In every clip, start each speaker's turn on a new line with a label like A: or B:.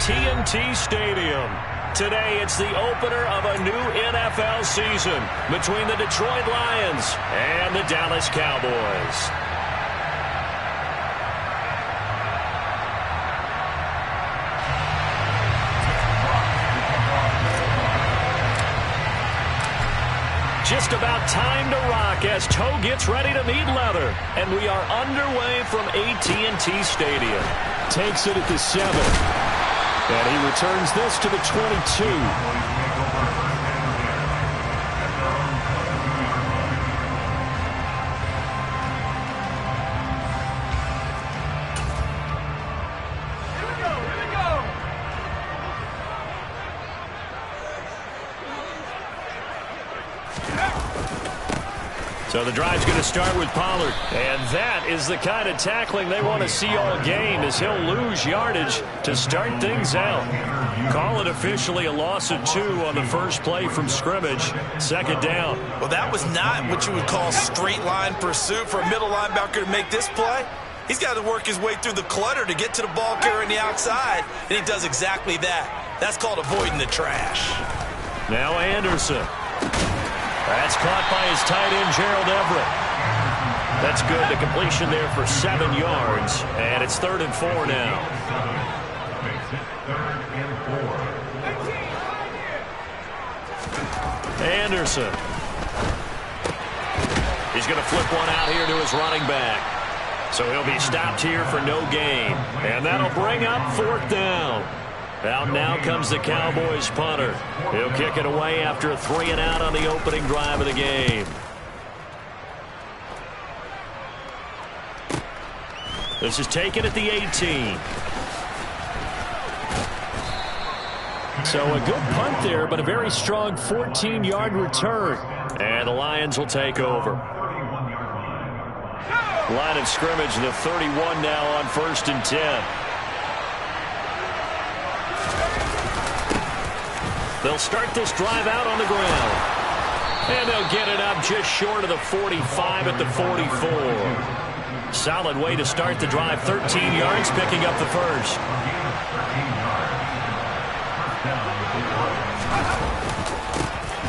A: TNT Stadium. Today, it's the opener of a new NFL season between the Detroit Lions and the Dallas Cowboys. Just about time to rock as Toe gets ready to meet leather. And we are underway from AT&T Stadium.
B: Takes it at the 7. And he returns this to the 22.
A: So the drive's going to start with Pollard. And that is the kind of tackling they want to see all game, as he'll lose yardage to start things out. Call it officially a loss of 2 on the first play from scrimmage. Second down.
C: Well, that was not what you would call straight line pursuit for a middle linebacker to make this play. He's got to work his way through the clutter to get to the ball carrier on the outside, and he does exactly that. That's called avoiding the trash.
A: Now Anderson. That's caught by his tight end, Gerald Everett. That's good. The completion there for 7 yards. And it's 3rd and 4 now. Anderson. He's going to flip one out here to his running back. So he'll be stopped here for no gain. And that'll bring up 4th down. Now comes the Cowboys punter. He'll kick it away after a 3 and out on the opening drive of the game. This is taken at the 18.
B: So a good punt there, but a very strong 14-yard return.
A: And the Lions will take over. Line of scrimmage, the 31 now on 1st and 10. They'll start this drive out on the ground. And they'll get it up just short of the 45 at the 44. Solid way to start the drive. 13 yards, picking up the first.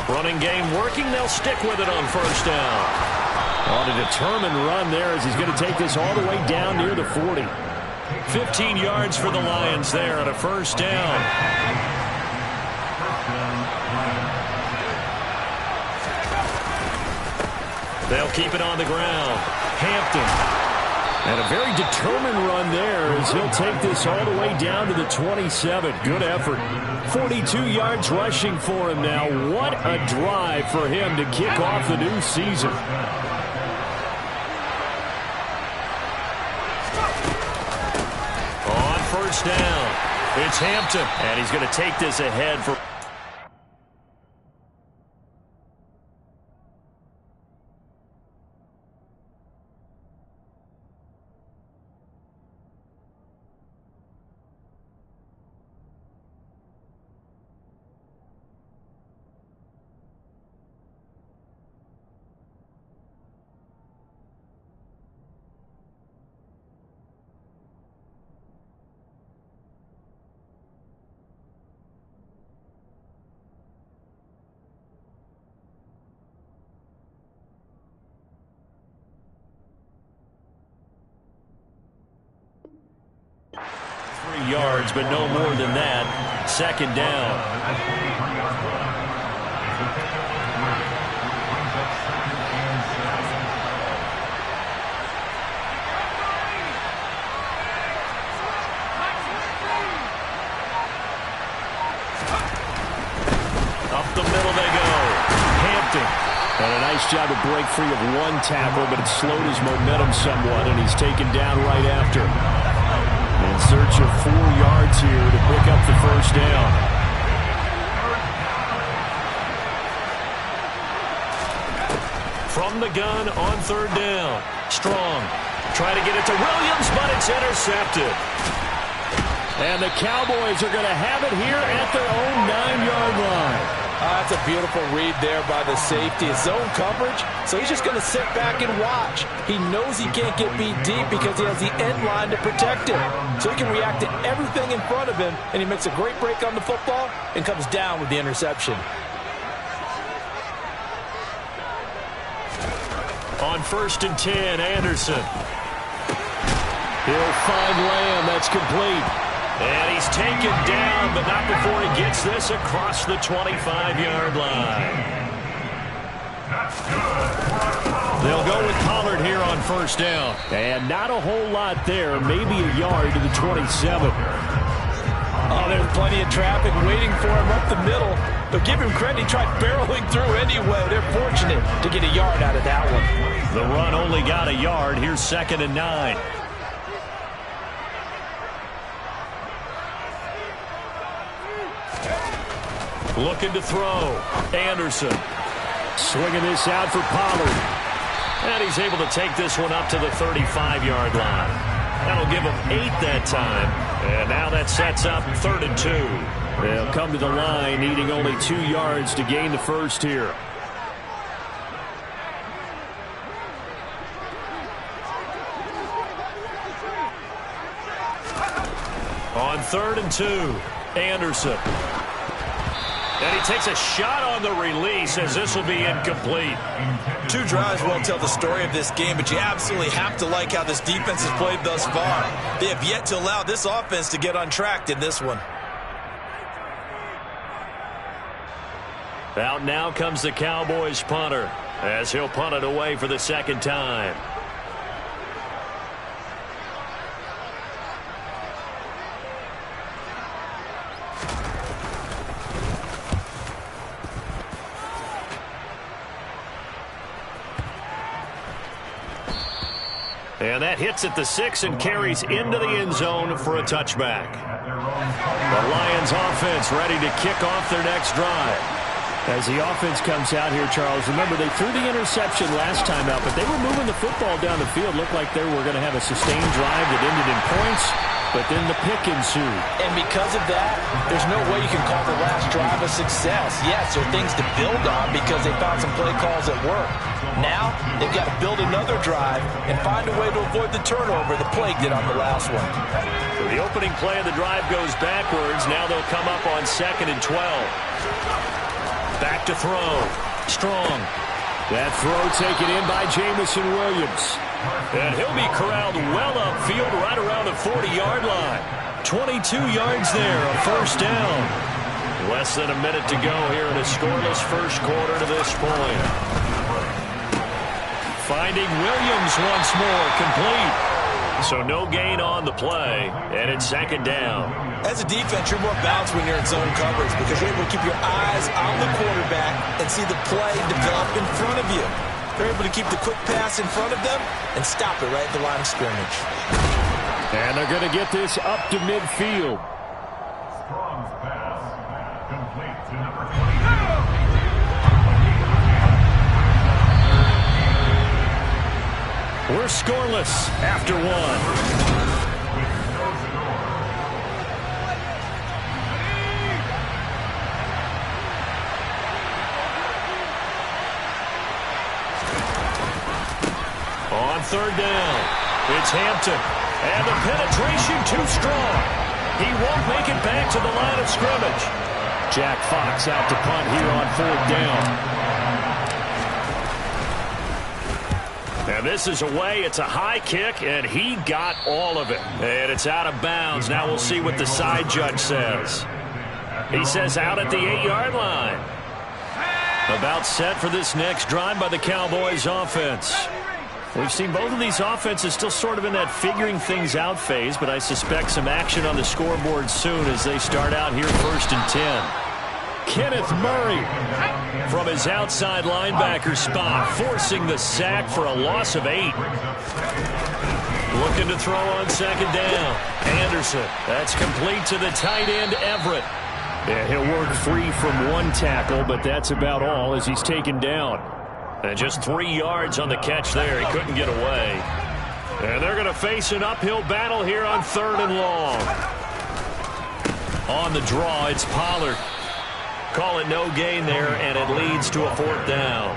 A: Running game working. They'll stick with it on 1st down.
B: On a determined run there as he's going to take this all the way down near the 40.
A: 15 yards for the Lions there on a 1st down. They'll keep it on the ground. Hampton.
B: And a very determined run there as he'll take this all the way down to the 27. Good effort. 42 yards rushing for him now. What a drive for him to kick off the new season.
A: On 1st down, it's Hampton. And he's going to take this ahead for... yards, but no more than that. 2nd down. Up the middle they go. Hampton.
B: And a nice job to break free of one tackle, but it slowed his momentum somewhat, and he's taken down right after. In search of 4 yards here to pick up the 1st down.
A: From the gun on 3rd down. Strong. Try to get it to Williams, but it's intercepted.
B: And the Cowboys are going to have it here at their own 9-yard line.
C: That's a beautiful read there by the safety. It's zone coverage, so he's just going to sit back and watch. He knows he can't get beat deep because he has the end line to protect him. So he can react to everything in front of him, and he makes a great break on the football and comes down with the interception.
A: On 1st and 10, Anderson. He'll find Lamb. That's complete. And he's taken down, but not before he gets this across the 25-yard line. They'll go with Pollard here on 1st down.
B: And not a whole lot there. Maybe a yard to the 27.
C: Oh, there's plenty of traffic waiting for him up the middle. But give him credit, he tried barreling through anyway. They're fortunate to get a yard out of that one.
A: The run only got a yard. Here's 2nd and 9. Looking to throw. Anderson.
B: Swinging this out for Pollard.
A: And he's able to take this one up to the 35-yard line. That'll give him 8 that time. And now that sets up 3rd and 2.
B: They'll come to the line needing only 2 yards to gain the first here.
A: On 3rd and 2, Anderson. And he takes a shot on the release as this will be incomplete.
C: 2 drives won't tell the story of this game, but you absolutely have to like how this defense has played thus far. They have yet to allow this offense to get untracked in this one.
A: Out now comes the Cowboys punter as he'll punt it away for the 2nd time. And that hits at the 6 and carries into the end zone for a touchback. The Lions offense ready to kick off their next drive.
B: As the offense comes out here, Charles, remember they threw the interception last time out, but they were moving the football down the field. Looked like they were going to have a sustained drive that ended in points, but then the pick ensued.
C: And because of that, there's no way you can call the last drive a success. Yes, there are things to build on because they found some play calls that work. Now, they've got to build another drive and find a way to avoid the turnover the play did on the last one.
A: So the opening play of the drive goes backwards. Now they'll come up on 2nd and 12. Back to throw. Strong.
B: That throw taken in by Jamison Williams.
A: And he'll be corralled well upfield right around the 40-yard line. 22 yards there, a 1st down. Less than a minute to go here in a scoreless first quarter to this point. Finding Williams once more, complete. So no gain on the play, and it's 2nd down.
C: As a defense, you're more balanced when you're in zone coverage because you're able to keep your eyes on the quarterback and see the play develop in front of you. They're able to keep the quick pass in front of them and stop it right at the line of scrimmage.
B: And they're going to get this up to midfield.
D: Strong's pass, complete to number 22.
A: We're scoreless after 1. On 3rd down, it's Hampton. And the penetration too strong. He won't make it back to the line of scrimmage.
B: Jack Fox out to punt here on 4th down.
A: And this is away. It's a high kick, and he got all of it. And it's out of bounds. Now we'll see what the side judge says. He says out at the 8-yard line. About set for this next drive by the Cowboys offense. We've seen both of these offenses still sort of in that figuring things out phase, but I suspect some action on the scoreboard soon as they start out here 1st and 10. Kenneth Murray from his outside linebacker spot, forcing the sack for a loss of 8. Looking to throw on 2nd down. Anderson, that's complete to the tight end, Everett.
B: Yeah, he'll work free from one tackle, but that's about all as he's taken down.
A: And just 3 yards on the catch there. He couldn't get away. And they're going to face an uphill battle here on 3rd and long. On the draw, it's Pollard. call it no gain there, and it leads to a 4th down.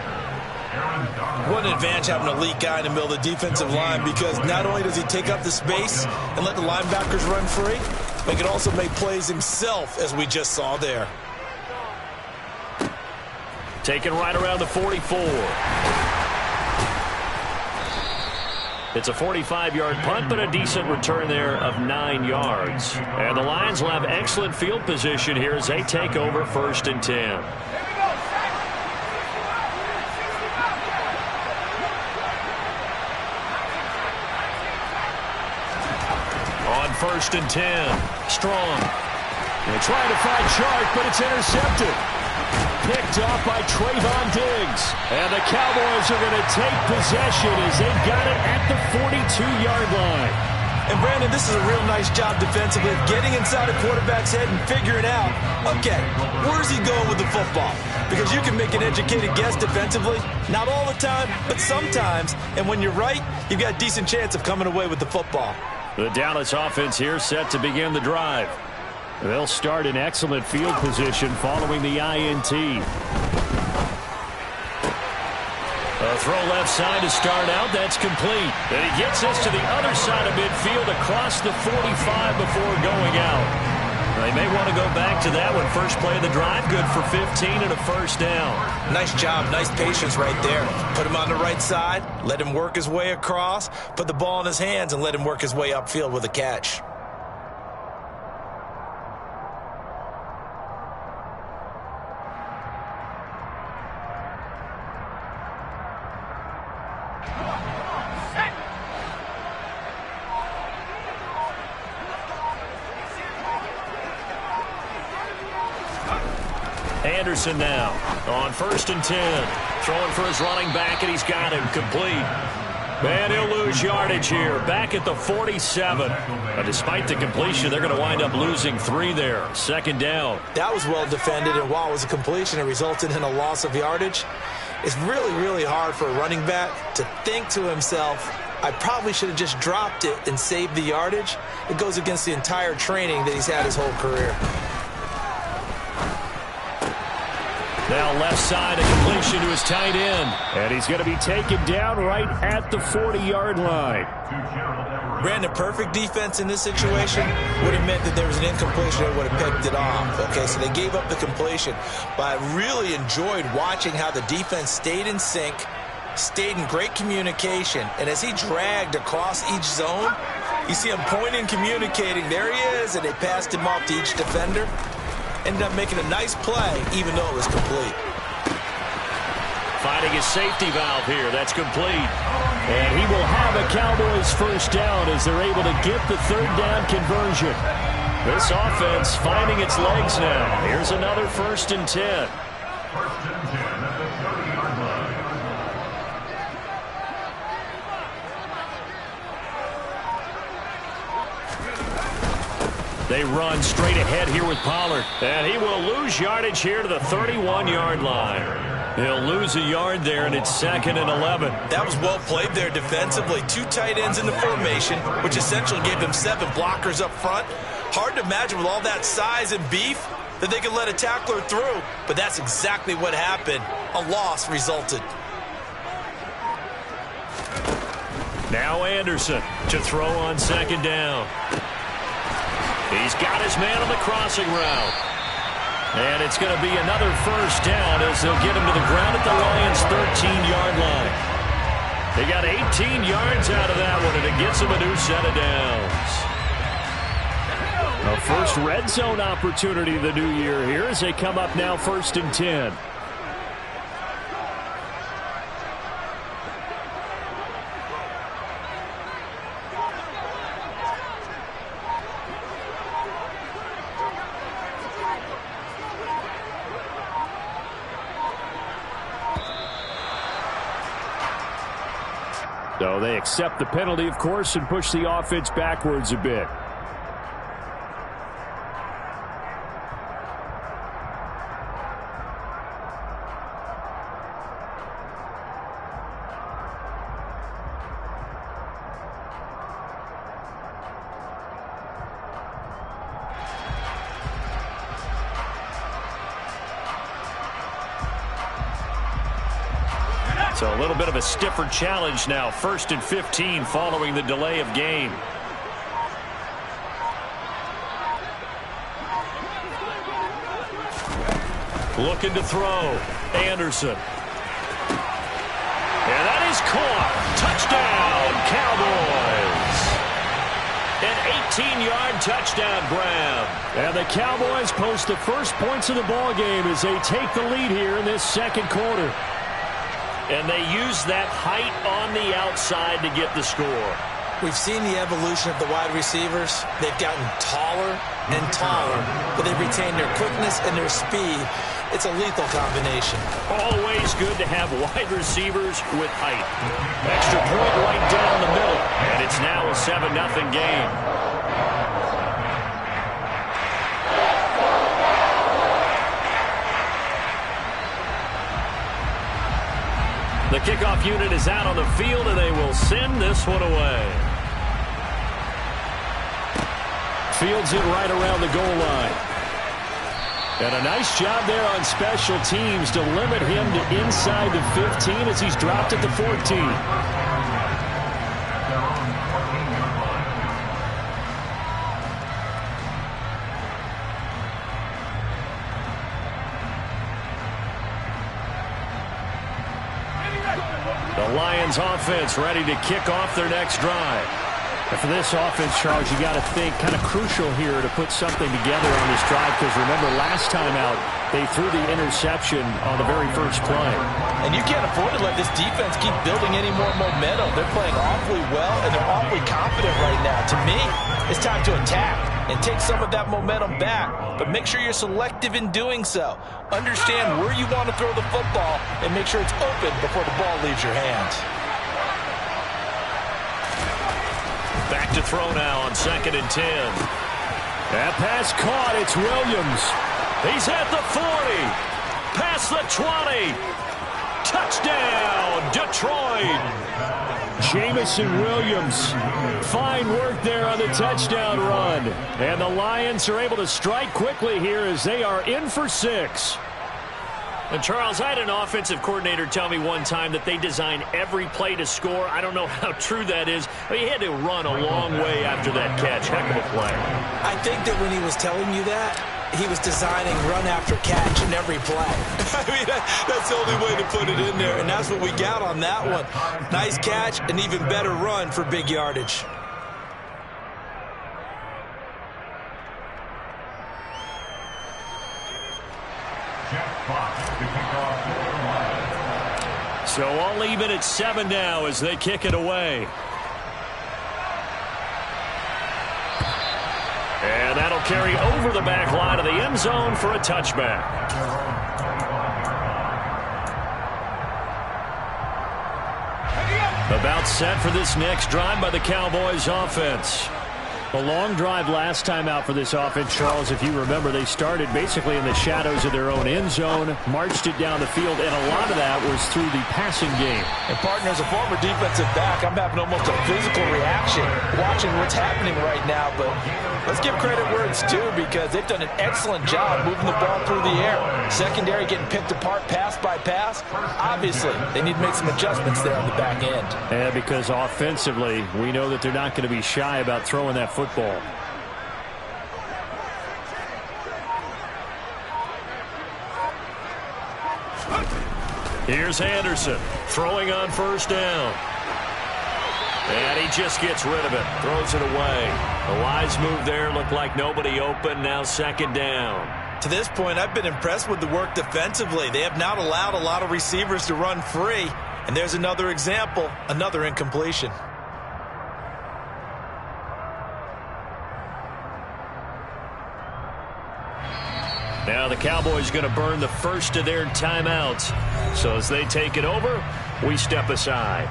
C: What an advantage having an elite guy in the middle of the defensive line, because not only does he take up the space and let the linebackers run free, but he can also make plays himself, as we just saw there.
A: Taken right around the 44. It's a 45-yard punt, but a decent return there of 9 yards. And the Lions will have excellent field position here as they take over 1st and 10. On 1st and 10, Strong. They try to find Chark, but it's intercepted. Picked off by Trayvon Diggs. And the Cowboys are going to take possession as they've got it at the 42-yard line.
C: And, Brandon, this is a real nice job defensively, getting inside a quarterback's head and figuring out, okay, where's he going with the football? Because you can make an educated guess defensively, not all the time, but sometimes. And when you're right, you've got a decent chance of coming away with the football.
A: The Dallas offense here set to begin the drive. They'll start in excellent field position following the INT. A throw left side to start out. That's complete. And he gets us to the other side of midfield across the 45 before going out. They may want to go back to that one. First play of the drive, good for 15 and a 1st down.
C: Nice job, nice patience right there. Put him on the right side, let him work his way across, put the ball in his hands, and let him work his way upfield with a catch.
A: Anderson now on 1st and 10. Throwing for his running back, and he's got him complete. And he'll lose yardage here, back at the 47. Despite the completion, they're going to wind up losing 3 there. 2nd down.
C: That was well defended, and while it was a completion, it resulted in a loss of yardage. It's really, really hard for a running back to think to himself, I probably should have just dropped it and saved the yardage. It goes against the entire training that he's had his whole career.
A: Now left side, a completion to his tight end. And he's going to be taken down right at the 40-yard line.
C: Brandon, perfect defense in this situation would have meant that there was an incompletion that would have picked it off. Okay, so they gave up the completion. But I really enjoyed watching how the defense stayed in sync, stayed in great communication. And as he dragged across each zone, you see him pointing, communicating. There he is, and they passed him off to each defender. Ended up making a nice play, even though it was complete.
A: Finding his safety valve here. That's complete. And he will have a Cowboys 1st down as they're able to get the 3rd down conversion. This offense finding its legs now. Here's another 1st and 10.
D: 1st and 10 at the 30-yard line.
A: They run straight ahead here with Pollard. And he will lose yardage here to the 31-yard line. He'll lose a yard there, and it's 2nd and 11.
C: That was well played there defensively. 2 tight ends in the formation, which essentially gave them 7 blockers up front. Hard to imagine with all that size and beef that they could let a tackler through. But that's exactly what happened. A loss resulted.
A: Now Anderson to throw on 2nd down. He's got his man on the crossing route. And it's going to be another 1st down as they'll get him to the ground at the Lions' 13-yard line. They got 18 yards out of that one, and it gets them a new set of downs. A first red zone opportunity of the new year here as they come up now 1st and 10. So they accept the penalty, of course, and push the offense backwards a bit. So a little bit of a stiffer challenge now. 1st and 15 following the delay of game. Looking to throw. Anderson. And that is caught. Touchdown, Cowboys. An 18-yard touchdown grab.
B: And the Cowboys post the first points of the ball game as they take the lead here in this second quarter.
A: And they use that height on the outside to get the score.
C: We've seen the evolution of the wide receivers. They've gotten taller and taller, but they've retained their quickness and their speed. It's a lethal combination.
A: Always good to have wide receivers with height. Extra point right down the middle, and it's now a 7-0 game. The kickoff unit is out on the field, and they will send this one away.
B: Fields it right around the goal line. And a nice job there on special teams to limit him to inside the 15 as he's dropped at the 14.
A: The Lions offense ready to kick off their next drive.
B: And for this offense, Charles, you got to think kind of crucial here to put something together on this drive, because remember last time out they threw the interception on the very first play.
C: And you can't afford to let this defense keep building any more momentum. They're playing awfully well, and they're awfully confident right now. To me, it's time to attack and take some of that momentum back, but make sure you're selective in doing so. Understand where you want to throw the football and make sure it's open before the ball leaves your hands.
A: Back to throw now on 2nd and 10.
B: That pass caught. It's Williams.
A: He's at the 40. Past the 20. Touchdown, Detroit.
B: Jamison Williams. Fine work there on the touchdown run. And the Lions are able to strike quickly here as they are in for 6.
A: And Charles, I had an offensive coordinator tell me one time that they design every play to score. I don't know how true that is. I mean, he had to run a long way after that catch. Heck of a play.
C: I think that when he was telling you that, he was designing run after catch in every play. I mean, that's the only way to put it in there, and that's what we got on that one. Nice catch, an even better run for big yardage.
A: So all even at 7 now as they kick it away. And that'll carry over the back line of the end zone for a touchback. About set for this next drive by the Cowboys offense.
B: A long drive last time out for this offense, Charles. If you remember, they started basically in the shadows of their own end zone, marched it down the field, and a lot of that was through the passing game.
C: And, partner, as a former defensive back, I'm having almost a physical reaction watching what's happening right now. But let's give credit where it's due, because they've done an excellent job moving the ball through the air. Secondary getting picked apart pass by pass. Obviously, they need to make some adjustments there on the back end.
B: Yeah, because offensively, we know that they're not going to be shy about throwing that football.
A: Here's Anderson throwing on 1st down. And he just gets rid of it. Throws it away. A wise move there. Looked like nobody open. Now 2nd down. To this point, I've been impressed with the work defensively. They have not allowed a lot of receivers to run free. And there's another example, another incompletion. Now the Cowboys going to burn the first of their timeouts. So as they take it over, we step aside.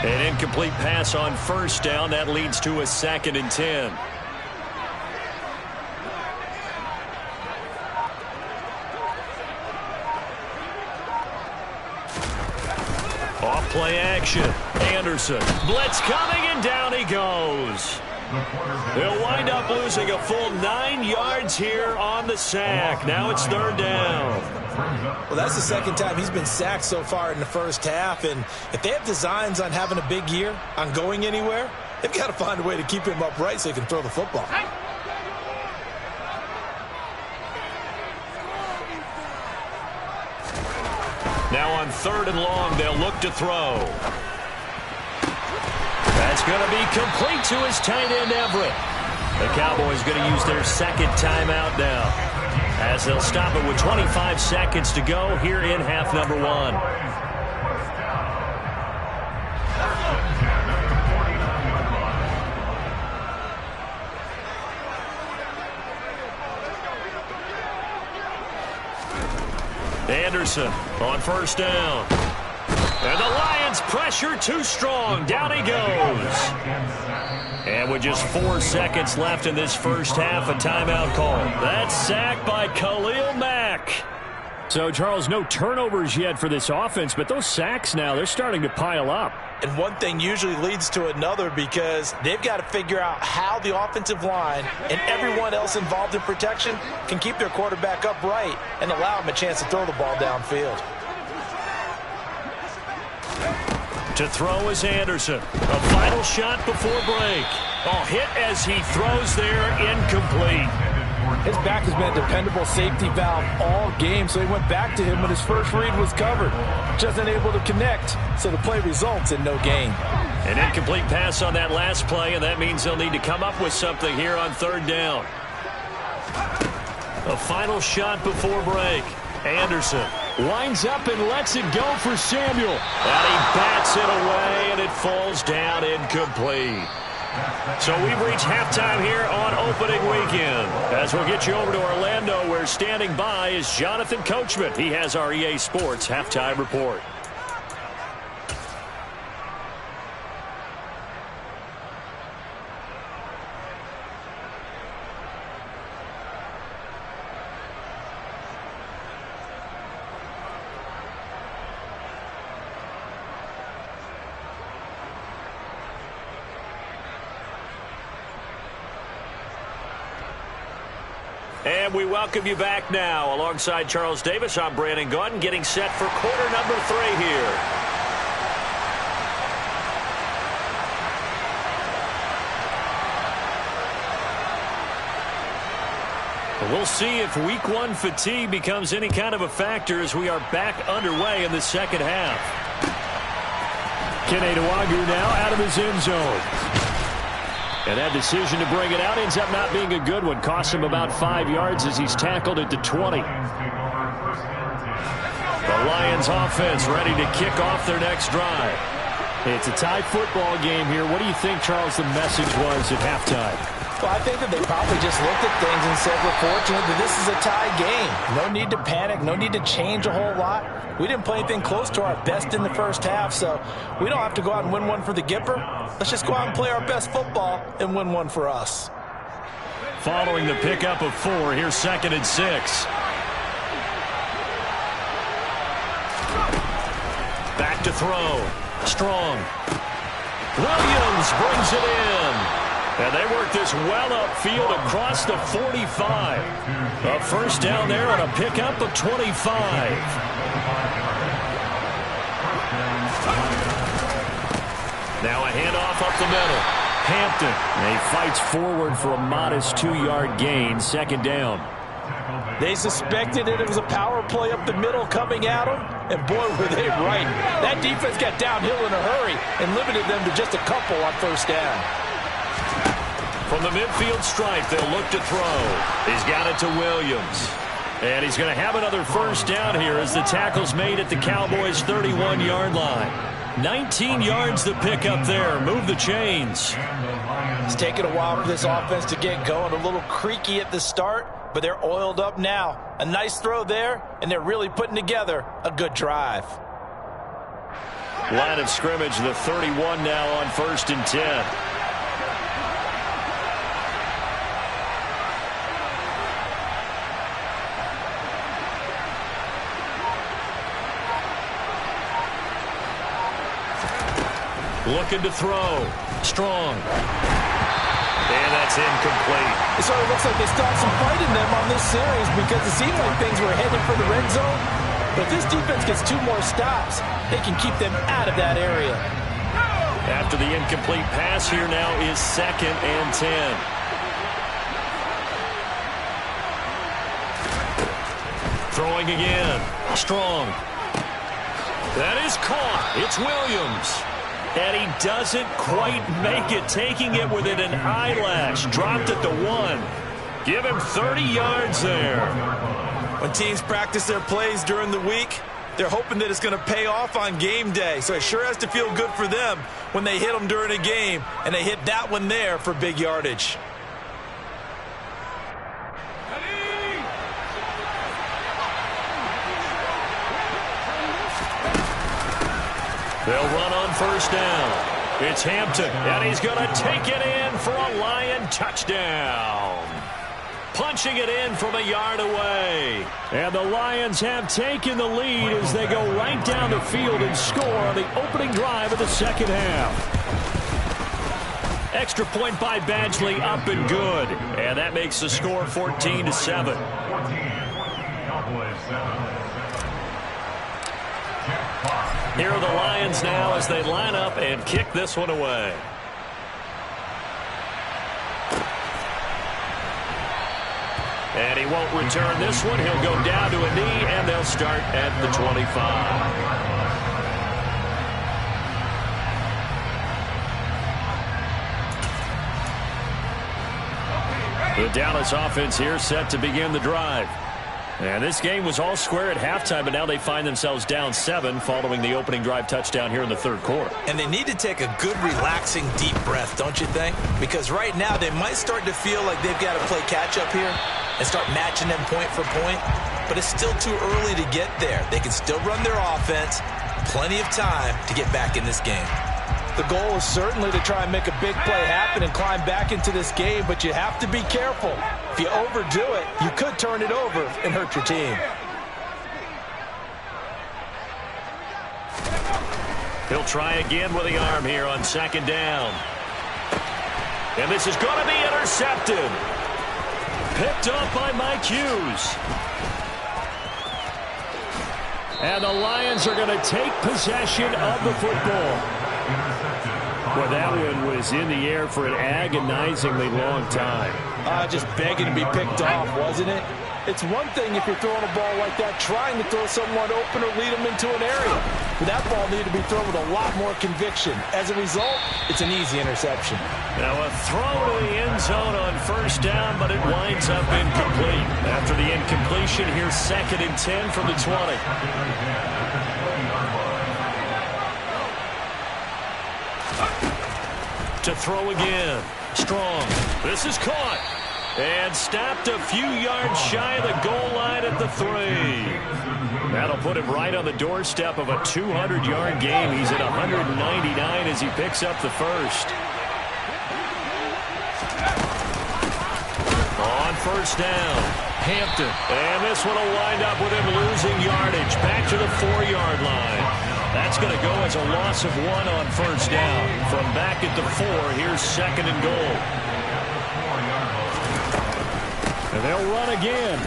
A: An incomplete pass on 1st down. That leads to a 2nd and 10. Play action. Anderson. Blitz coming, and down he goes. He'll wind up losing a full 9 yards here on the sack. Now it's third down.
C: Well, that's the second time he's been sacked so far in the first half. And if they have designs on having a big year, on going anywhere, they've got to find a way to keep him upright so he can throw the football.
A: Now on 3rd and long, they'll look to throw. That's going to be complete to his tight end, Everett. The Cowboys going to use their second timeout now, as they'll stop it with 25 seconds to go here in half number 1. Anderson on first down. And the Lions pressure too strong. Down he goes. And with just 4 seconds left in this first half, a timeout call. That's sacked by Khalil Mack.
B: So, Charles, no turnovers yet for this offense, but those sacks now, they're starting to pile up.
C: And one thing usually leads to another, because they've got to figure out how the offensive line and everyone else involved in protection can keep their quarterback upright and allow him a chance to throw the ball downfield.
A: To throw is Anderson. A final shot before break. Oh, hit as he throws there, incomplete.
C: His back has been a dependable safety valve all game, so he went back to him when his first read was covered. Just unable to connect, so the play results in no gain.
A: An incomplete pass on that last play, and that means they'll need to come up with something here on 3rd down. A final shot before break. Anderson winds up and lets it go for Samuel. And he bats it away, and it falls down incomplete. So we've reached halftime here on opening weekend. As we'll get you over to Orlando, where standing by is Jonathan Coachman. He has our EA Sports halftime report. And we welcome you back now. Alongside Charles Davis, I'm Brandon Gaudin, getting set for quarter number 3 here. We'll see if week 1 fatigue becomes any kind of a factor as we are back underway in the second half.
B: Kene Nwangwu now out of his end zone. And that decision to bring it out ends up not being a good one. Costs him about 5 yards as he's tackled at the 20.
A: The Lions offense ready to kick off their next drive.
B: It's a tie football game here. What do you think, Charles, the message was at halftime?
C: Well, I think that they probably just looked at things and said, we're fortunate that this is a tie game. No need to panic. No need to change a whole lot. We didn't play anything close to our best in the first half, so we don't have to go out and win one for the Gipper. Let's just go out and play our best football and win one for us.
A: Following the pickup of 4, here's 2nd and 6. Back to throw. Strong. Williams brings it in. And they work this well upfield across the 45. A first down there on a pickup of 25. Now a handoff up the middle. Hampton.
B: And he fights forward for a modest 2-yard gain. 2nd down.
C: They suspected it was a power play up the middle coming at them, and boy, were they right. That defense got downhill in a hurry and limited them to just a couple on first down.
A: From the midfield stripe, they'll look to throw. He's got it to Williams. And he's going to have another first down here as the tackle's made at the Cowboys' 31-yard line. 19 yards to pick up there. Move the chains.
C: It's taken a while for this offense to get going. A little creaky at the start, but they're oiled up now. A nice throw there, and they're really putting together a good drive.
A: Line of scrimmage, the 31 now on 1st and 10. Looking to throw. Strong. And that's incomplete.
C: It sort of looks like they still have some fight in them on this series because it seemed like things were headed for the red zone. But if this defense gets 2 more stops, they can keep them out of that area.
A: After the incomplete pass, here now is 2nd and 10. Throwing again. Strong. That is caught. It's Williams. And he doesn't quite make it, taking it within an eyelash. Dropped at the 1. Give him 30 yards there.
C: When teams practice their plays during the week, they're hoping that it's going to pay off on game day. So it sure has to feel good for them when they hit them during a game, and they hit that one there for big yardage.
A: They'll run on 1st down. It's Hampton, and he's going to take it in for a Lion touchdown. Punching it in from a yard away.
B: And the Lions have taken the lead as they go right down the field and score on the opening drive of the 2nd half.
A: Extra point by Badgley, up and good. And that makes the score 14-7.
D: 14. Cowboys 7.
A: Here are the Lions now as they line up and kick this one away. And he won't return this one. He'll go down to a knee, and they'll start at the 25. The Dallas offense here set to begin the drive. And this game was all square at halftime, but now they find themselves down 7 following the opening drive touchdown here in the 3rd quarter.
C: And they need to take a good, relaxing, deep breath, don't you think? Because right now they might start to feel like they've got to play catch-up here and start matching them point for point. But it's still too early to get there. They can still run their offense. Plenty of time to get back in this game. The goal is certainly to try and make a big play happen and climb back into this game, but you have to be careful. If you overdo it, you could turn it over and hurt your team.
A: He'll try again with the arm here on 2nd down. And this is going to be intercepted. Picked up by Mike Hughes.
B: And the Lions are going to take possession of the football. Well, that one was in the air for an agonizingly long time.
C: Just begging to be picked off, wasn't it? It's one thing if you're throwing a ball like that, trying to throw someone open or lead them into an area. But that ball needed to be thrown with a lot more conviction. As a result, it's an easy interception.
A: Now a throw to the end zone on 1st down, but it winds up incomplete. After the incompletion, here's 2nd and 10 from the 20. To throw again. Strong. This is caught. And stopped a few yards shy of the goal line at the 3. That'll put him right on the doorstep of a 200-yard game. He's at 199 as he picks up the 1st. On 1st down, Hampton. And this one will wind up with him losing yardage. Back to the 4-yard line. That's going to go as a loss of 1 on 1st down. From back at the 4, here's 2nd and goal.
B: And they'll run again.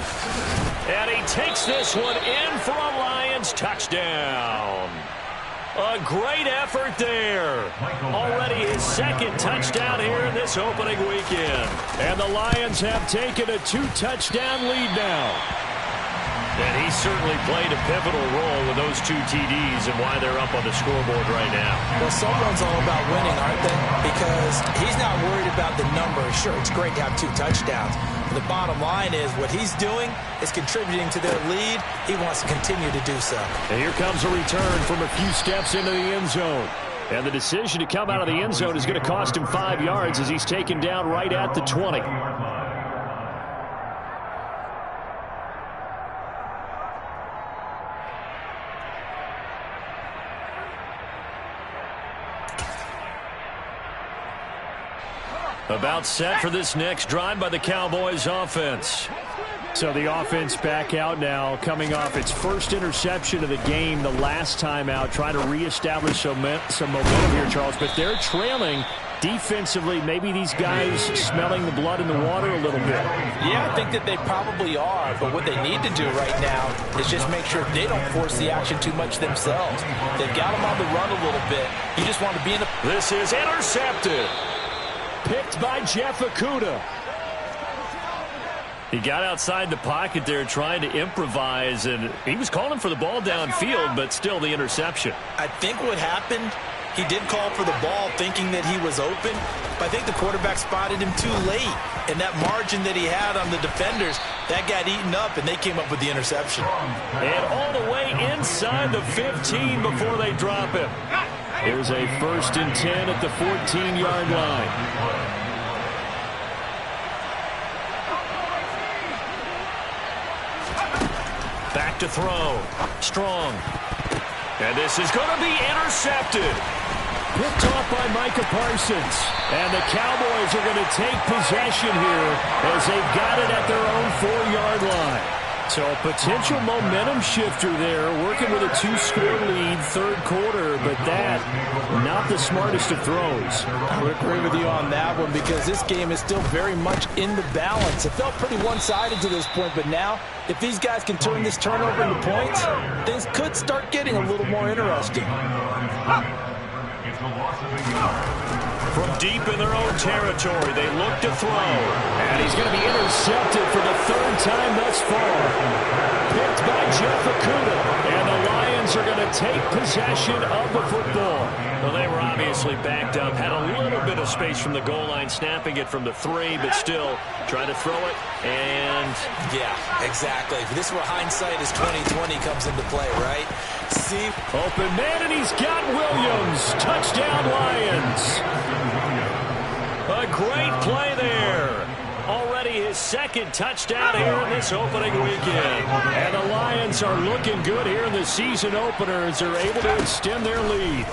A: And he takes this one in for a Lions touchdown. A great effort there. Already his 2nd touchdown here in this opening weekend.
B: And the Lions have taken a 2-touchdown lead now.
A: And he certainly played a pivotal role with those 2 TDs and why they're up on the scoreboard right now.
C: Well, someone's all about winning, aren't they? Because he's not worried about the numbers. Sure, it's great to have 2 touchdowns. But the bottom line is what he's doing is contributing to their lead. He wants to continue to do so.
B: And here comes a return from a few steps into the end zone. And the decision to come out of the end zone is going to cost him 5 yards as he's taken down right at the 20. About set for this next drive by the Cowboys offense. So the offense back out now, coming off its first interception of the game the last time out, trying to reestablish some momentum here, Charles. But they're trailing defensively. Maybe these guys smelling the blood in the water a little bit.
E: Yeah, I think that they probably are. But what they need to do right now is just make sure they don't force the action too much themselves. They've got them on the run a little bit. You just want to be in the...
A: This is intercepted.
B: Picked by Jeff Okudah.
A: He got outside the pocket there trying to improvise, and he was calling for the ball downfield, but still the interception.
C: I think what happened, he did call for the ball thinking that he was open, but I think the quarterback spotted him too late. And that margin that he had on the defenders, that got eaten up, and they came up with the interception.
A: And all the way inside the 15 before they drop him.
B: Here's a 1st and 10 at the 14-yard line.
A: Back to throw. Strong. And this is going to be intercepted.
B: Picked off by Micah Parsons. And the Cowboys are going to take possession here as they've got it at their own 4-yard line. So a potential momentum shifter there, working with a 2-score lead, third quarter, but that, not the smartest of throws.
E: I would agree with you on that one because this game is still very much in the balance. It felt pretty one-sided to this point, but now, if these guys can turn this turnover into points, things could start getting a little more interesting.
A: From deep in their own territory, they look to throw.
B: And he's going to be intercepted for the 3rd time thus far. Picked by Jeff Okudah. And the Lions are going to take possession of the football.
A: Well, they were obviously backed up, had a little bit of space from the goal line, snapping it from the 3, but still trying to throw it. And
C: yeah, exactly. This is where hindsight is 20/20 comes into play, right? See,
B: open man, and he's got Williams. Touchdown, Lions.
A: A great play there. Already his 2nd touchdown here in this opening weekend.
B: And the Lions are looking good here in the season opener as they're able to extend their lead.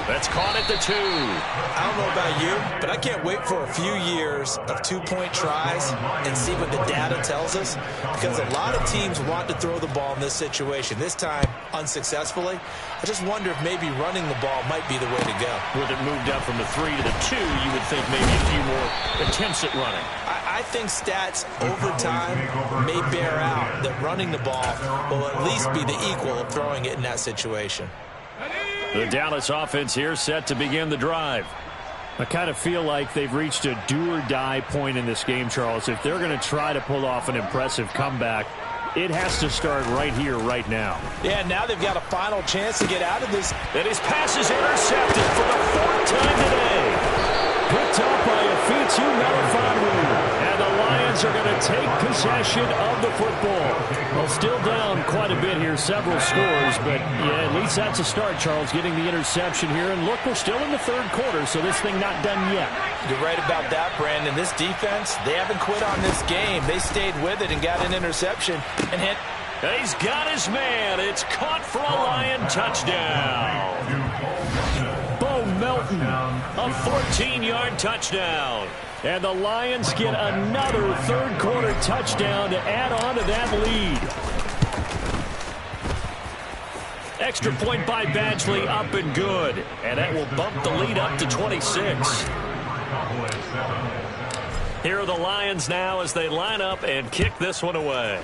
A: That's caught at the 2.
C: I don't know about you, but I can't wait for a few years of 2-point tries and see what the data tells us, because a lot of teams want to throw the ball in this situation. This time, unsuccessfully. I just wonder if maybe running the ball might be the way to go.
A: With it moved up from the 3 to the 2, you would think maybe a few more attempts at running.
C: I think stats over time may bear out that running the ball will at least be the equal of throwing it in that situation.
A: The Dallas offense here set to begin the drive.
B: I kind of feel like they've reached a do-or-die point in this game, Charles. If they're going to try to pull off an impressive comeback, it has to start right here, right now.
E: Yeah, now they've got a final chance to get out of this.
A: And his pass is intercepted for the 4th time today.
B: Picked up by Afitu Melifonwu. And the Lions are going to take possession of the football. Well, still down quite a bit here, several scores, but yeah, at least that's a start, Charles, getting the interception here. And look, we're still in the 3rd quarter, so this thing not done yet.
E: You're right about that, Brandon. This defense, they haven't quit on this game. They stayed with it and got an interception and hit.
A: He's got his man. It's caught for a Lion touchdown.
B: Bo Melton,
A: a 14-yard touchdown.
B: And the Lions get another 3rd quarter touchdown to add on to that lead.
A: Extra point by Badgley, up and good. And that will bump the lead up to 26. Here are the Lions now as they line up and kick this one away.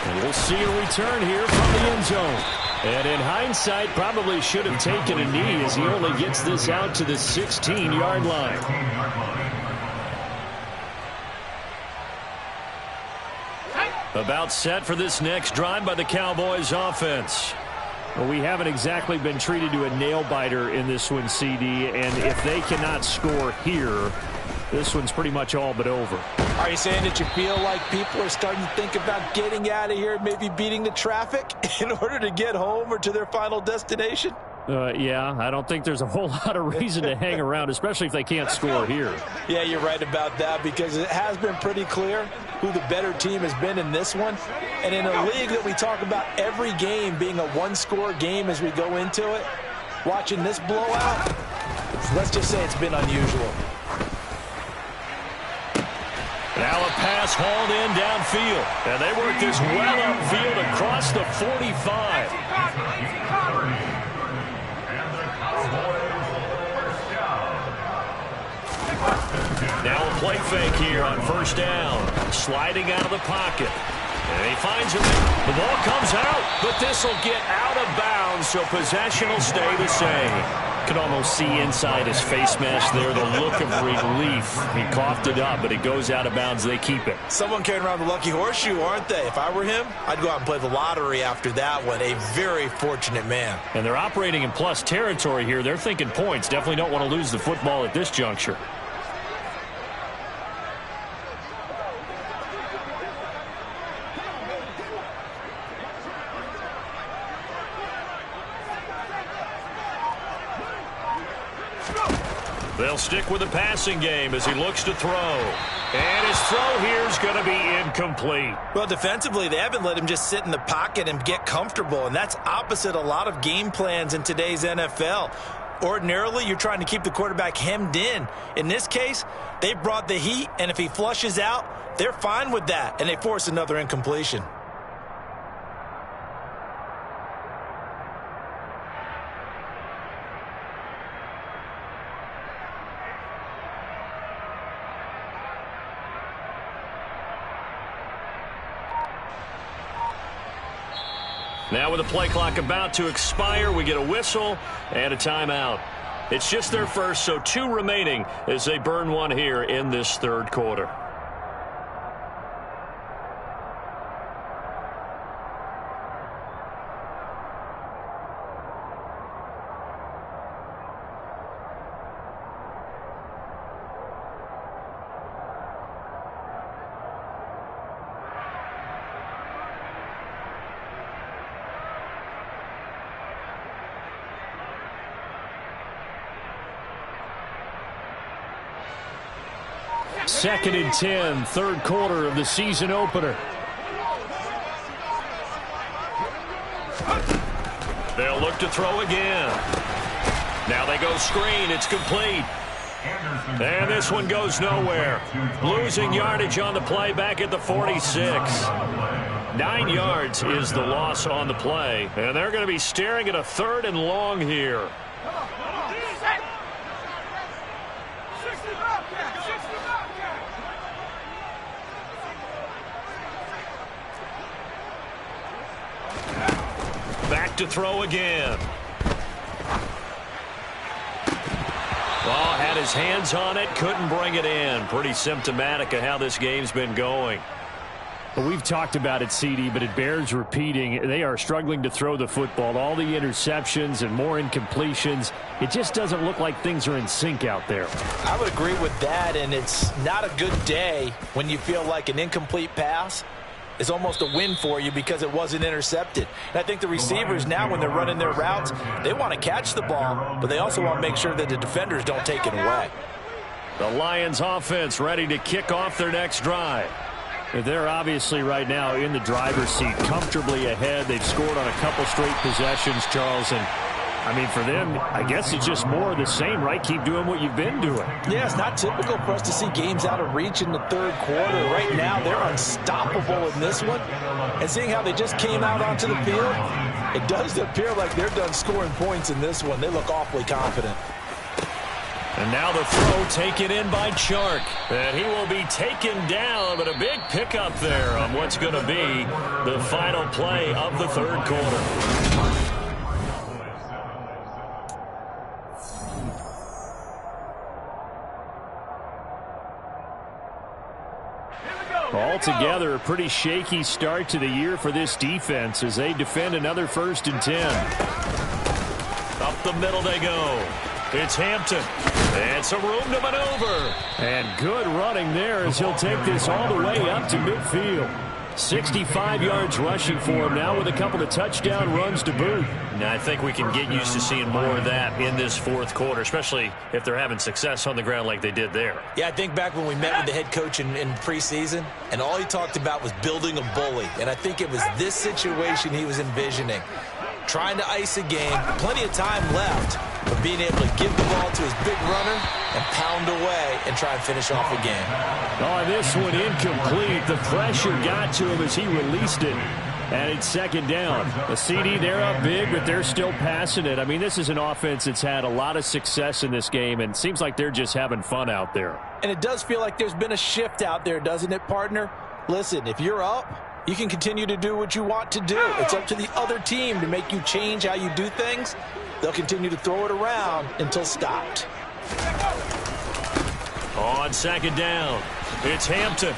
B: And we'll see a return here from the end zone. And in hindsight, probably should have taken a knee as he only gets this out to the 16-yard line.
A: About set for this next drive by the Cowboys offense.
B: Well, we haven't exactly been treated to a nail-biter in this one, CD, and if they cannot score here, this one's pretty much all but over.
E: Are you saying that you feel like people are starting to think about getting out of here, maybe beating the traffic in order to get home or to their final destination?
B: Yeah, I don't think there's a whole lot of reason to hang around, especially if they can't score here.
E: Yeah, you're right about that, because it has been pretty clear who the better team has been in this one. And in a league that we talk about every game being a one-score game as we go into it, watching this blowout, let's just say it's been unusual.
B: Now a pass hauled in downfield. And they work this well upfield across the 45. Now a play fake here on first down. Sliding out of the pocket. And he finds him. The ball comes out, but this will get out of bounds, so possession will stay the same. Can almost see inside his face mask there the look of relief. He coughed it up, but it goes out of bounds. They keep it.
E: Someone carrying around the lucky horseshoe, aren't they? If I were him, I'd go out and play the lottery after that one. A very fortunate man.
B: And they're operating in plus territory here. They're thinking points. Definitely don't want to lose the football at this juncture. They'll stick with the passing game as he looks to throw. And his throw here is going to be incomplete.
E: Well, defensively, they haven't let him just sit in the pocket and get comfortable, and that's opposite a lot of game plans in today's NFL. Ordinarily, you're trying to keep the quarterback hemmed in. In this case, they brought the heat, and if he flushes out, they're fine with that, and they force another incompletion.
B: Now with the play clock about to expire, we get a whistle and a timeout. It's just their first, so 2 remaining as they burn one here in this third quarter. Second and 10, third quarter of the season opener. They'll look to throw again. Now they go screen. It's complete. And this one goes nowhere. Losing yardage on the play back at the 46. 9 yards is the loss on the play. And they're going to be staring at a 3rd and long here. Back to throw again. Oh, had his hands on it, couldn't bring it in. Pretty symptomatic of how this game's been going. Well, we've talked about it, CD, but it bears repeating. They are struggling to throw the football. All the interceptions and more incompletions. It just doesn't look like things are in sync out there.
E: I would agree with that, and it's not a good day when you feel like an incomplete pass is almost a win for you because it wasn't intercepted. And I think the receivers now, when they're running their routes, they want to catch the ball, but they also want to make sure that the defenders don't take it away.
B: The Lions offense ready to kick off their next drive. They're obviously right now in the driver's seat, comfortably ahead. They've scored on a couple straight possessions, Charles, and I mean, for them, I guess it's just more of the same, right? Keep doing what you've been doing.
E: Yeah, it's not typical for us to see games out of reach in the third quarter. Right now, they're unstoppable in this one. And seeing how they just came out onto the field, it does appear like they're done scoring points in this one. They look awfully confident.
B: And now the throw taken in by Chark. And he will be taken down, but a big pickup there on what's going to be the final play of the third quarter. Altogether, a pretty shaky start to the year for this defense as they defend another 1st and 10. Up the middle they go. It's Hampton. And some room to maneuver. And good running there as he'll take this all the way up to midfield. 65 yards rushing for him now with a couple of touchdown runs to boot. Now, I think we can get used to seeing more of that in this fourth quarter, especially if they're having success on the ground like they did there.
E: Yeah, I think back when we met with the head coach in preseason, and all he talked about was building a bully. And I think it was this situation he was envisioning. Trying to ice a game, plenty of time left, but being able to give the ball to his big runner and pound away and try and finish off a game.
B: Oh, this one incomplete. The pressure got to him as he released it. And it's second down. The CD, they're up big, but they're still passing it. I mean, this is an offense that's had a lot of success in this game, and it seems like they're just having fun out there.
E: And it does feel like there's been a shift out there, doesn't it, partner? Listen, if you're up, you can continue to do what you want to do. It's up to the other team to make you change how you do things. They'll continue to throw it around until stopped.
A: On second down, it's Hampton.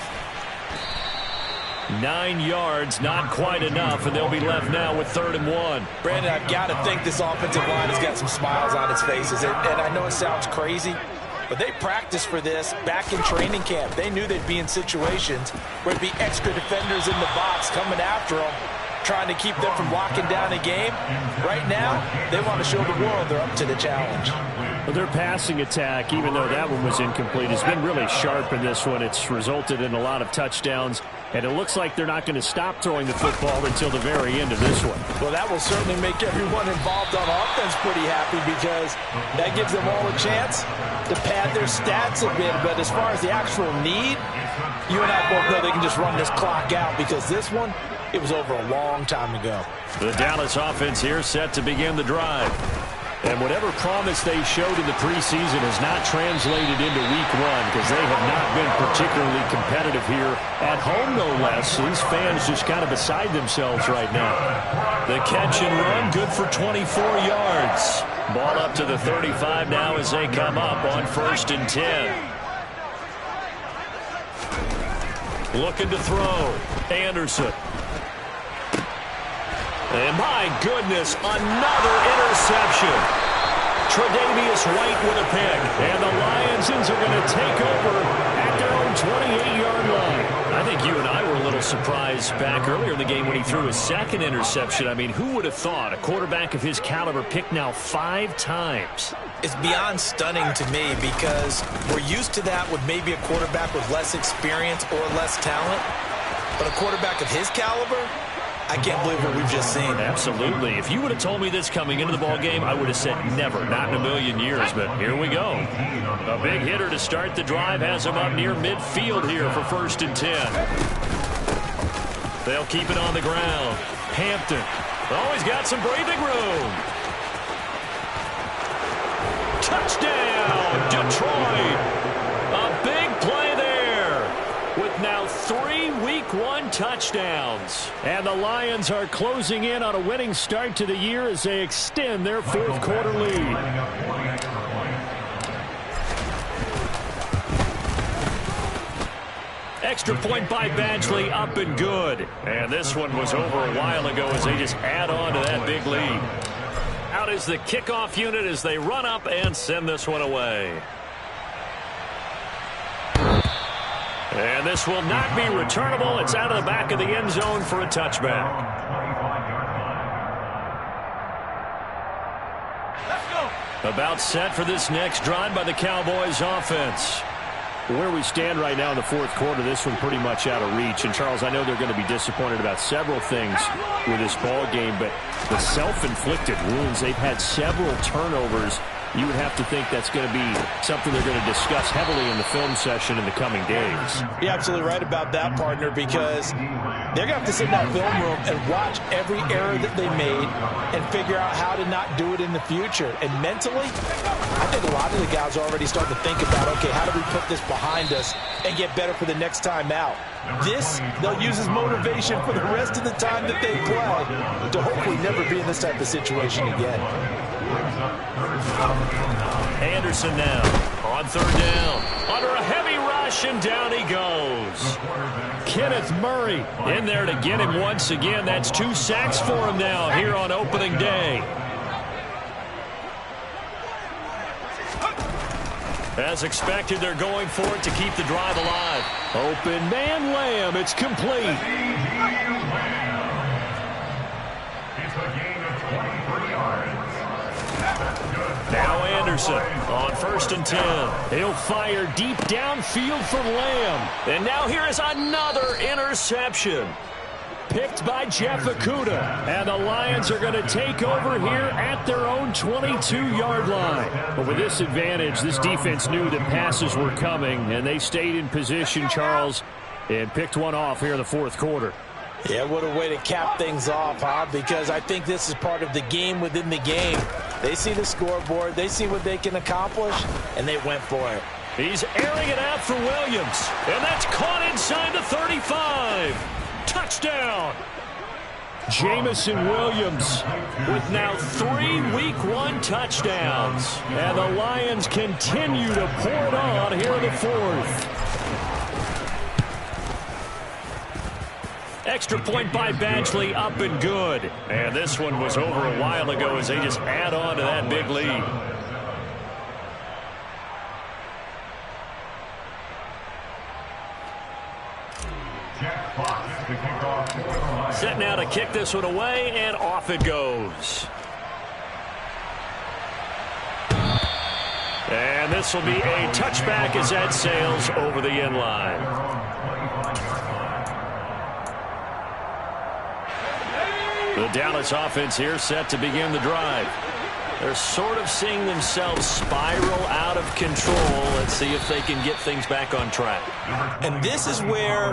A: 9 yards, not quite enough, and they'll be left now with 3rd and 1.
E: Brandon, I've got to think this offensive line has got some smiles on its faces. And I know it sounds crazy, but they practiced for this back in training camp. They knew they'd be in situations where there'd be extra defenders in the box coming after them, trying to keep them from locking down a game. Right now, they want to show the world they're up to the challenge.
B: Well, their passing attack, even though that one was incomplete, has been really sharp in this one. It's resulted in a lot of touchdowns, and it looks like they're not going to stop throwing the football until the very end of this one.
E: Well, that will certainly make everyone involved on offense pretty happy, because that gives them all a chance to pad their stats a bit. But as far as the actual need, you and I both know they can just run this clock out, because this one, it was over a long time ago.
A: The Dallas offense here set to begin the drive.
B: And whatever promise they showed in the preseason has not translated into week 1, because they have not been particularly competitive here at home, no less. These fans just kind of beside themselves right now.
A: The catch and run, good for 24 yards. Ball up to the 35 now as they come up on 1st and 10. Looking to throw. Anderson. And my goodness, another interception. Tre'Davious White with a pick. And the Lions are going to take over at their own 28-yard line. I think you and I were a little surprised back earlier in the game when he threw his 2nd interception. I mean, who would have thought a quarterback of his caliber picked now 5 times?
E: It's beyond stunning to me, because we're used to that with maybe a quarterback with less experience or less talent. But a quarterback of his caliber, I can't believe what we've just seen.
A: Absolutely. If you would have told me this coming into the ball game, I would have said never, not in a million years. But here we go. A big hitter to start the drive has him up near midfield here for 1st and 10. They'll keep it on the ground. Hampton. Oh, he's got some breathing room. Touchdown, Detroit. A big play there with now 3 Week 1 touchdowns.
B: And the Lions are closing in on a winning start to the year as they extend their 4th quarter lead.
A: Extra point by Badgley, up and good. And this one was over a while ago as they just add on to that big lead. Out is the kickoff unit as they run up and send this one away. And this will not be returnable. It's out of the back of the end zone for a touchback. About set for this next drive by the Cowboys offense.
B: Where we stand right now in the 4th quarter, this one pretty much out of reach. And, Charles, I know they're going to be disappointed about several things with this ball game, but the self-inflicted wounds, they've had several turnovers. You would have to think that's going to be something they're going to discuss heavily in the film session in the coming days.
E: You're absolutely right about that, partner, because they're going to have to sit in that film room and watch every error that they made and figure out how to not do it in the future. And mentally, I think a lot of the guys are already starting to think about, okay, how do we put this behind us and get better for the next time out? This, they'll use as motivation for the rest of the time that they play to hopefully never be in this type of situation again.
A: Anderson now on 3rd down. Under a heavy rush, and down he goes.
B: Kenneth Murray
A: in there to get him once again. That's 2 sacks for him now here on opening day. As expected, they're going for it to keep the drive alive.
B: Open man Lamb. It's complete.
A: Now Anderson on 1st and 10.
B: He'll fire deep downfield from Lamb.
A: And now here is another interception.
B: picked by Jeff Okudah. And the Lions are going to take over here at their own 22-yard line. But with this advantage, this defense knew that passes were coming, and they stayed in position, Charles, and picked one off here in the fourth quarter.
E: Yeah, what a way to cap things off, huh? Because I think this is part of the game within the game. They see the scoreboard, they see what they can accomplish, and they went for it.
A: He's airing it out for Williams, and that's caught inside the 35. Touchdown.
B: Jamison Williams with now 3 Week 1 touchdowns. And the Lions continue to pour it on here in the fourth.
A: Extra point by Badgley, up and good. And this one was over a while ago as they just add on to that big lead. Set now to kick this one away, and off it goes. And this will be a touchback as that sails over the end line. The Dallas offense here set to begin the drive. They're sort of seeing themselves spiral out of control. Let's see if they can get things back on track.
E: And this is where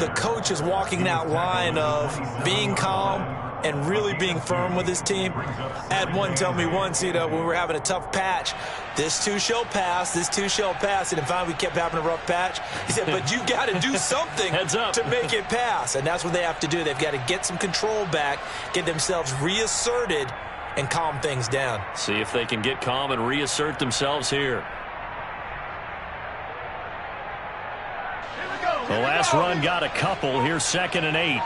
E: the coach is walking that line of being calm and really being firm with his team. I had one tell me once, when we were having a tough patch, this too shall pass, this too shall pass. And finally we kept having a rough patch. He said, but you got to do something
A: Heads up.
E: to make it pass. And that's what they have to do. They've got to get some control back, get themselves reasserted, and calm things down.
A: See if they can get calm and reassert themselves here. The last run got a couple. Here's 2nd and 8.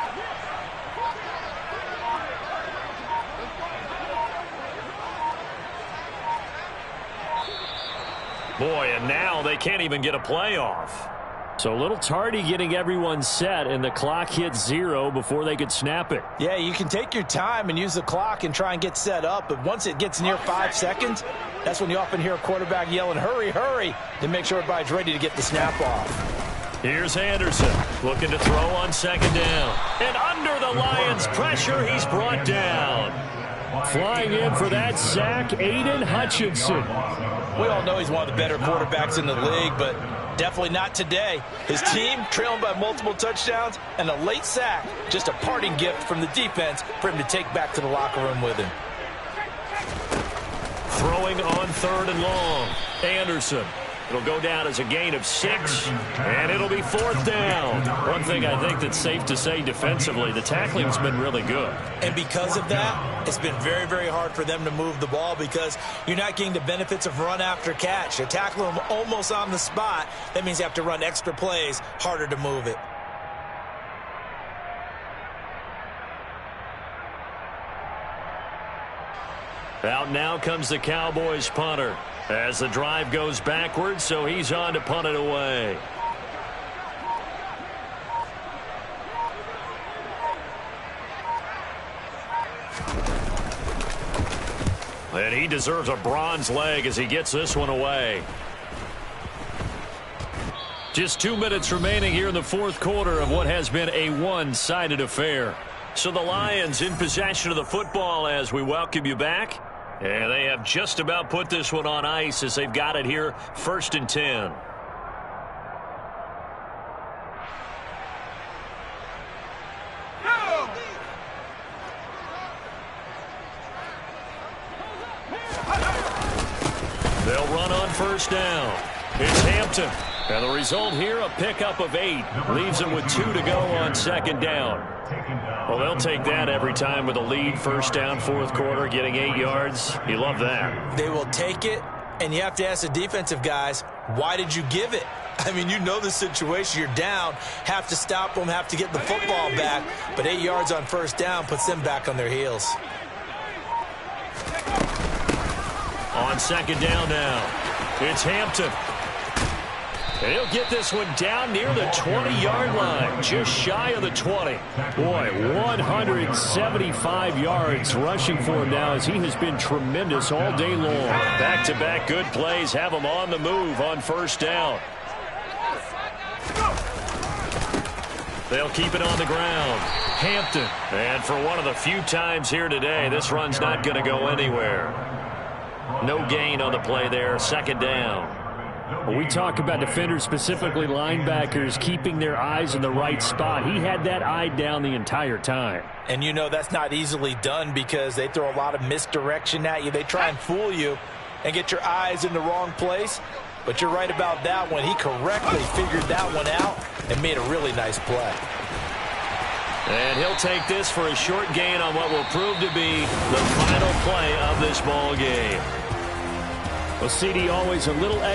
A: Boy, and now they can't even get a play off.
B: So a little tardy getting everyone set, and the clock hit 0 before they could snap it.
E: Yeah, you can take your time and use the clock and try and get set up, but once it gets near 5 seconds, that's when you often hear a quarterback yelling, hurry, hurry, to make sure everybody's ready to get the snap off.
A: Here's Anderson looking to throw on 2nd down. And under the Lions' pressure, he's brought down.
B: Flying in for that sack, Aiden Hutchinson.
E: We all know he's one of the better quarterbacks in the league, but definitely not today. His team trailing by multiple touchdowns, and a late sack, just a parting gift from the defense for him to take back to the locker room with him.
A: Throwing on 3rd and long. Anderson. It'll go down as a gain of 6, and it'll be 4th down. One thing I think that's safe to say defensively, the tackling's been really good.
E: And because of that, it's been very, very hard for them to move the ball because you're not getting the benefits of run after catch. You're tackling them almost on the spot. That means you have to run extra plays, harder to move it.
A: Out now comes the Cowboys punter as the drive goes backwards, so he's on to punt it away. And he deserves a bronze leg as he gets this one away. Just 2 minutes remaining here in the fourth quarter of what has been a one-sided affair. So the Lions in possession of the football as we welcome you back. And they have just about put this one on ice as they've got it here, 1st and 10. They'll run on 1st down. It's Hampton. And the result here, a pickup of 8. Leaves them with 2 to go on 2nd down. Well, they'll take that every time with a lead. 1st down, 4th quarter, getting 8 yards. You love that.
E: They will take it, and you have to ask the defensive guys, why did you give it? I mean, you know the situation. You're down, have to stop them, have to get the football back. But 8 yards on 1st down puts them back on their heels.
A: On 2nd down now, it's Hampton. And he'll get this one down near the 20-yard line, just shy of the 20.
B: Boy, 175 yards rushing for him now as he has been tremendous all day long.
A: Back-to-back good plays have him on the move on 1st down. They'll keep it on the ground. Hampton. And for one of the few times here today, this run's not going to go anywhere. No gain on the play there. Second down.
B: When we talk about defenders, specifically linebackers, keeping their eyes in the right spot, he had that eye down the entire time.
E: And you know that's not easily done because they throw a lot of misdirection at you. They try and fool you and get your eyes in the wrong place. But you're right about that one. He correctly figured that one out and made a really nice play.
A: And he'll take this for a short gain on what will prove to be the final play of this ball game.
B: Well, CD, always a little